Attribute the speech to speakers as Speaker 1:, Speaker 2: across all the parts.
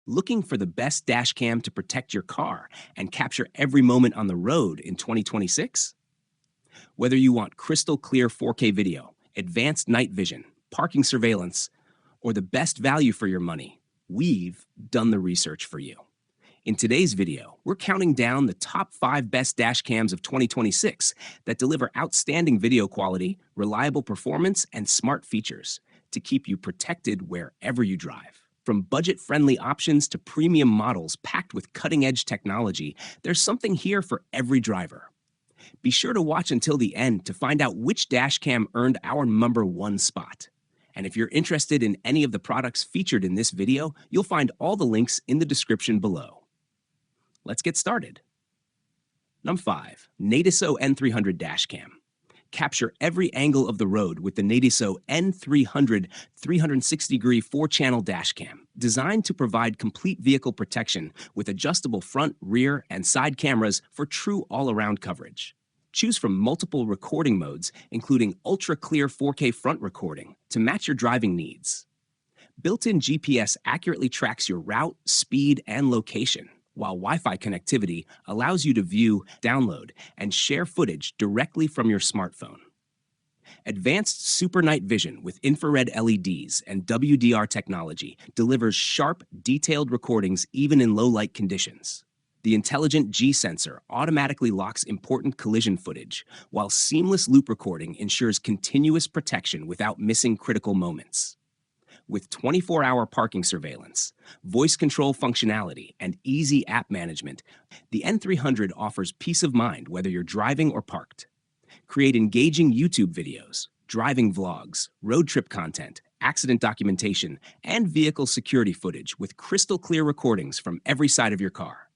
Speaker 1: Looking for the best dash cam to protect your car and capture every moment on the road in 2026? Whether you want crystal clear 4K video, advanced night vision, parking surveillance, or the best value for your money, we've done the research for you. In today's video, we're counting down the top 5 best dash cams of 2026 that deliver outstanding video quality, reliable performance, and smart features to keep you protected wherever you drive. From budget-friendly options to premium models packed with cutting-edge technology, there's something here for every driver. Be sure to watch until the end to find out which dash cam earned our #1 spot. And if you're interested in any of the products featured in this video, you'll find all the links in the description below. Let's get started. Number 5, Natiso N300 Dash Cam. Capture every angle of the road with the Natiso N300 360-degree 4-channel dash cam, designed to provide complete vehicle protection with adjustable front, rear, and side cameras for true all-around coverage. Choose from multiple recording modes, including ultra-clear 4K front recording, to match your driving needs. Built-in GPS accurately tracks your route, speed, and location, while Wi-Fi connectivity allows you to view, download, and share footage directly from your smartphone. Advanced Super Night Vision with infrared LEDs and WDR technology delivers sharp, detailed recordings even in low-light conditions. The intelligent G sensor automatically locks important collision footage, while seamless loop recording ensures continuous protection without missing critical moments. With 24-hour parking surveillance, voice control functionality, and easy app management, the N300 offers peace of mind whether you're driving or parked. Create engaging YouTube videos, driving vlogs, road trip content, accident documentation, and vehicle security footage with crystal clear recordings from every side of your car.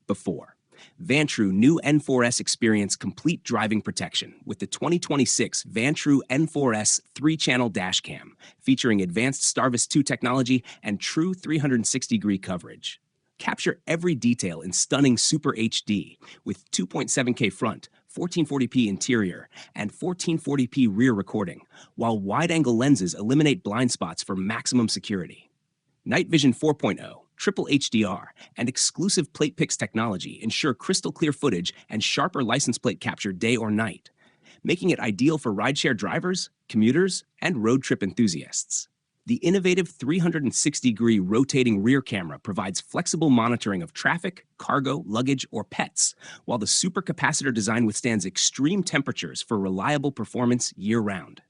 Speaker 1: Before, Vantrue new N4S experience complete driving protection with the 2026 Vantrue N4S 3-channel dash cam, featuring advanced Starvis 2 technology and true 360-degree coverage. Capture every detail in stunning Super HD with 2.7K front, 1440p interior, and 1440p rear recording, while wide-angle lenses eliminate blind spots for maximum security. Night Vision 4.0, Triple HDR, and exclusive Plate Pix technology ensure crystal clear footage and sharper license plate capture day or night, making it ideal for rideshare drivers, commuters, and road trip enthusiasts. The innovative 360-degree rotating rear camera provides flexible monitoring of traffic, cargo, luggage, or pets, while the supercapacitor design withstands extreme temperatures for reliable performance year-round.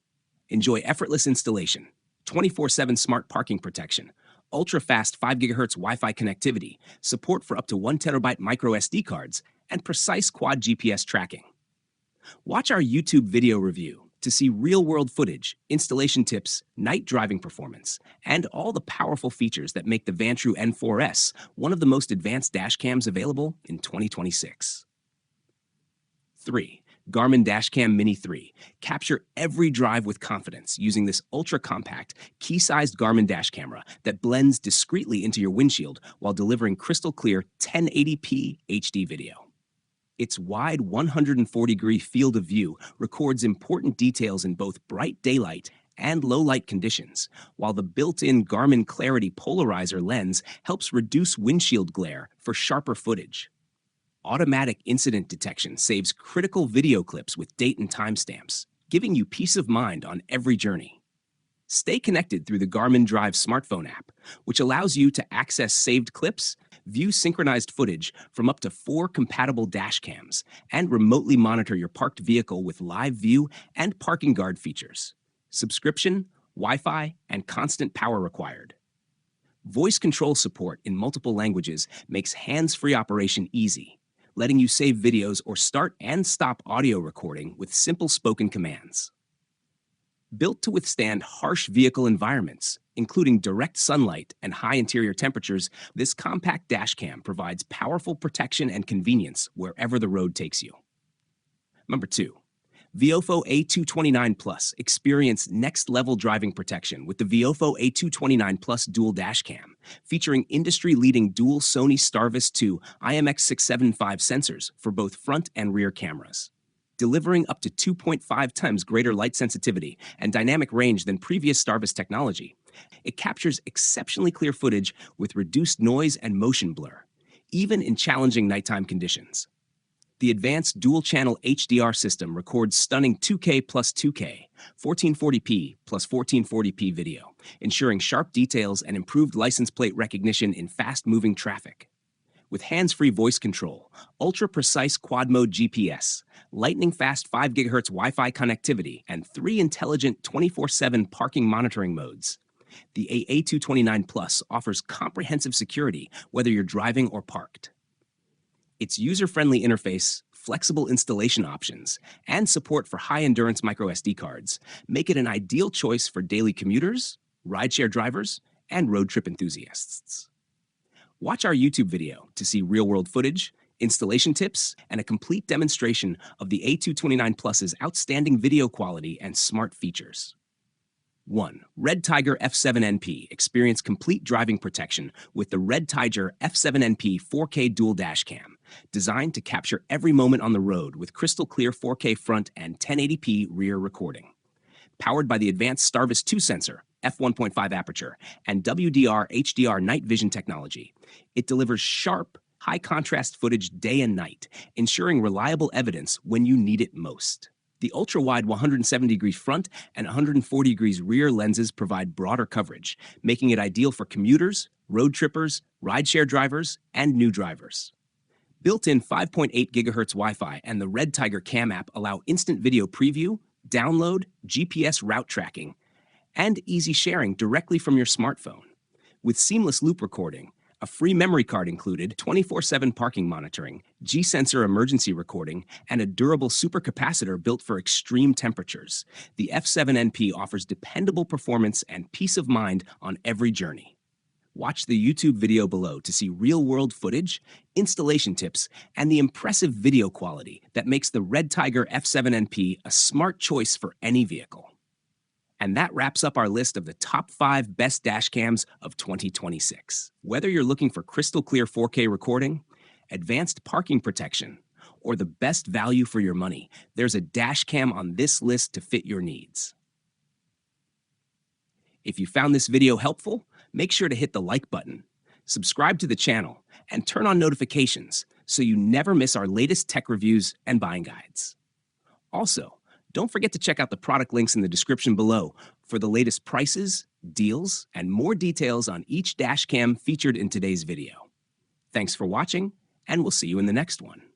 Speaker 1: Enjoy effortless installation, 24/7 smart parking protection, ultra-fast 5 GHz Wi-Fi connectivity, support for up to 1 TB micro SD cards, and precise quad GPS tracking. Watch our YouTube video review to see real-world footage, installation tips, night driving performance, and all the powerful features that make the Vantrue N4S one of the most advanced dash cams available in 2026. 3. Garmin Dashcam Mini 3. Capture every drive with confidence using this ultra-compact, key-sized Garmin dash camera that blends discreetly into your windshield while delivering crystal-clear 1080p HD video. Its wide 140-degree field of view records important details in both bright daylight and low-light conditions, while the built-in Garmin Clarity polarizer lens helps reduce windshield glare for sharper footage. Automatic incident detection saves critical video clips with date and timestamps, giving you peace of mind on every journey. Stay connected through the Garmin Drive smartphone app, which allows you to access saved clips, view synchronized footage from up to 4 compatible dash cams, and remotely monitor your parked vehicle with live view and parking guard features. Subscription, Wi-Fi, and constant power required. Voice control support in multiple languages makes hands-free operation easy, letting you save videos or start and stop audio recording with simple spoken commands. Built to withstand harsh vehicle environments, including direct sunlight and high interior temperatures, this compact dashcam provides powerful protection and convenience wherever the road takes you. Number 2. Viofo A229 Plus. Experience next-level driving protection with the Viofo A229 Plus Dual Dashcam, featuring industry-leading dual Sony Starvis 2 IMX675 sensors for both front and rear cameras. Delivering up to 2.5 times greater light sensitivity and dynamic range than previous Starvis technology, It captures exceptionally clear footage with reduced noise and motion blur, even in challenging nighttime conditions. The advanced dual-channel HDR system records stunning 2K plus 2K, 1440p plus 1440p video, ensuring sharp details and improved license plate recognition in fast-moving traffic. With hands-free voice control, ultra-precise quad-mode GPS, lightning-fast 5 GHz Wi-Fi connectivity, and 3 intelligent 24/7 parking monitoring modes, the A229 Plus offers comprehensive security whether you're driving or parked. Its user-friendly interface, flexible installation options, and support for high-endurance microSD cards make it an ideal choice for daily commuters, rideshare drivers, and road trip enthusiasts. Watch our YouTube video to see real-world footage, installation tips, and a complete demonstration of the A229 Plus's outstanding video quality and smart features. 1. Red Tiger F7NP. Experience complete driving protection with the Red Tiger F7NP 4K Dual Dash Cam, designed to capture every moment on the road with crystal clear 4K front and 1080p rear recording. Powered by the advanced Starvis 2 sensor, f1.5 aperture, and WDR HDR night vision technology, it delivers sharp, high-contrast footage day and night, ensuring reliable evidence when you need it most. The ultra-wide 170-degree front and 140-degree rear lenses provide broader coverage, making it ideal for commuters, road trippers, rideshare drivers, and new drivers. Built-in 5.8 GHz Wi-Fi and the Red Tiger Cam app allow instant video preview, download, GPS route tracking, and easy sharing directly from your smartphone. With seamless loop recording, a free memory card included, 24/7 parking monitoring, G-sensor emergency recording, and a durable supercapacitor built for extreme temperatures, the F7NP offers dependable performance and peace of mind on every journey. Watch the YouTube video below to see real-world footage, installation tips, and the impressive video quality that makes the Red Tiger F7NP a smart choice for any vehicle. And that wraps up our list of the top 5 best dash cams of 2026. Whether you're looking for crystal clear 4K recording, advanced parking protection, or the best value for your money, there's a dash cam on this list to fit your needs. If you found this video helpful, make sure to hit the like button, subscribe to the channel, and turn on notifications so you never miss our latest tech reviews and buying guides. Also, don't forget to check out the product links in the description below for the latest prices, deals, and more details on each dash cam featured in today's video. Thanks for watching, and we'll see you in the next one.